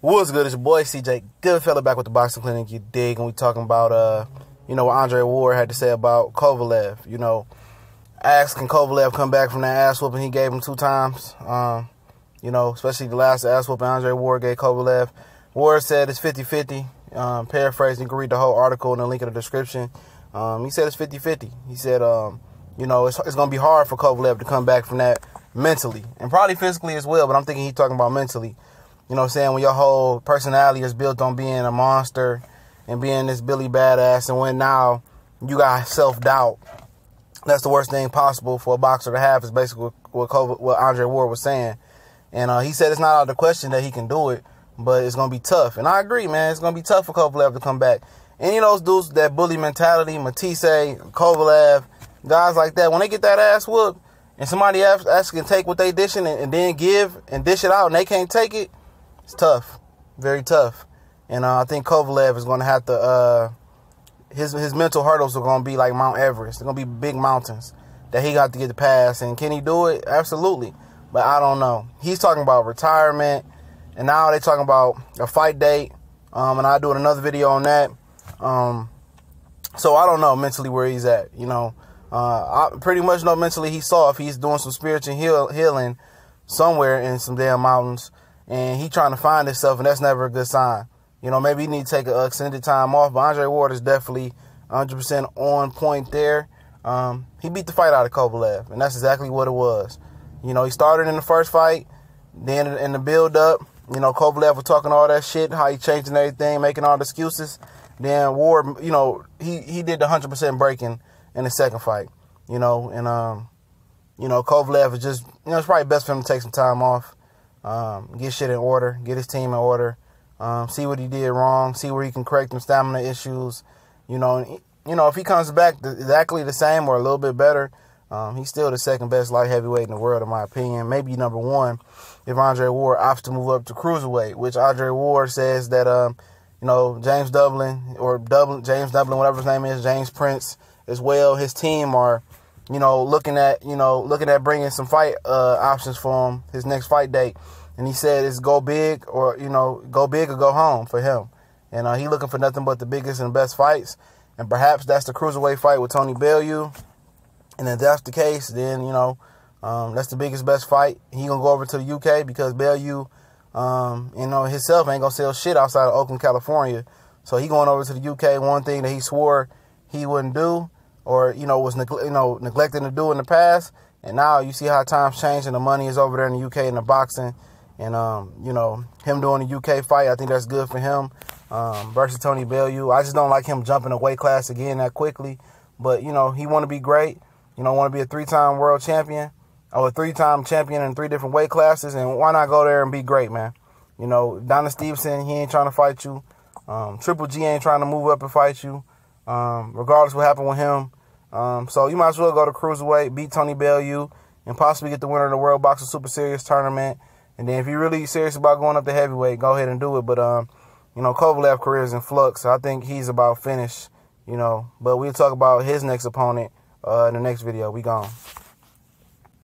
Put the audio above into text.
What's good? It's your boy CJ Goodfella back with the Boxing Clinic, you dig, and we talking about what Andre Ward had to say about Kovalev. Asked can Kovalev come back from that ass whooping he gave him 2 times. Especially the last ass whooping Andre Ward gave Kovalev. Ward said it's 50-50. Paraphrasing, you can read the whole article in the link in the description. He said it's 50-50. He said, it's going to be hard for Kovalev to come back from that mentally and probably physically as well, but I'm thinking he's talking about mentally. You know what I'm saying? When your whole personality is built on being a monster and being this Billy Badass, and when now you got self-doubt, that's the worst thing possible for a boxer to have, is basically what Andre Ward was saying. And he said it's not out of the question that he can do it, but it's going to be tough. And I agree, man. It's going to be tough for Kovalev to come back. Any of those dudes, that bully mentality, Matisse, Kovalev, guys like that, when they get that ass whooped and somebody else can take what they dishing and then give and dish it out and they can't take it, it's tough, very tough. And I think Kovalev is going to have to, his mental hurdles are going to be like Mount Everest. They're going to be big mountains that he got to get to pass. And can he do it? Absolutely. But I don't know. He's talking about retirement, and now they're talking about a fight date. And I'll do another video on that. So I don't know mentally where he's at. I pretty much know mentally he's soft. He's doing some spiritual healing somewhere in some damn mountains. And he trying to find himself, and that's never a good sign. Maybe he need to take an extended time off, but Andre Ward is definitely 100% on point there. He beat the fight out of Kovalev, and that's exactly what it was. He started in the first fight, then in the build-up, Kovalev was talking all that shit, how he changing everything, making all the excuses. Then Ward, he did the 100% breaking in the second fight, Kovalev is just, it's probably best for him to take some time off. Get shit in order, get his team in order, see what he did wrong, see where he can correct them stamina issues. If he comes back exactly the same or a little bit better, he's still the second best light heavyweight in the world, in my opinion. Maybe number 1 if Andre Ward opts to move up to cruiserweight, which Andre Ward says that, James Dublin, whatever his name is, James Prince as well, his team are, looking at bringing some fight options for him, his next fight date. And he said it's go big or go home for him. And he looking for nothing but the biggest and best fights. And perhaps that's the cruiserweight fight with Tony Bellew. And if that's the case, then, that's the biggest, best fight. He going to go over to the UK because Bellew, himself ain't going to sell shit outside of Oakland, California. So he going over to the UK. One thing that he swore he wouldn't do, or, was neglecting to do in the past. And now you see how times change and the money is over there in the UK in the boxing. And, him doing the UK fight, I think that's good for him versus Tony Bellew. I just don't like him jumping a weight class again that quickly. But, he want to be great. Want to be a 3-time world champion or a 3-time champion in 3 different weight classes. And why not go there and be great, man? Donna Stevenson, he ain't trying to fight you. Triple G ain't trying to move up and fight you. Regardless what happened with him. So you might as well go to cruiserweight, beat Tony Bellew, and possibly get the winner of the World Boxing Super Series tournament. And then if you're really serious about going up to heavyweight, go ahead and do it. But, Kovalev's career is in flux. So I think he's about finished, But we'll talk about his next opponent in the next video. We gone.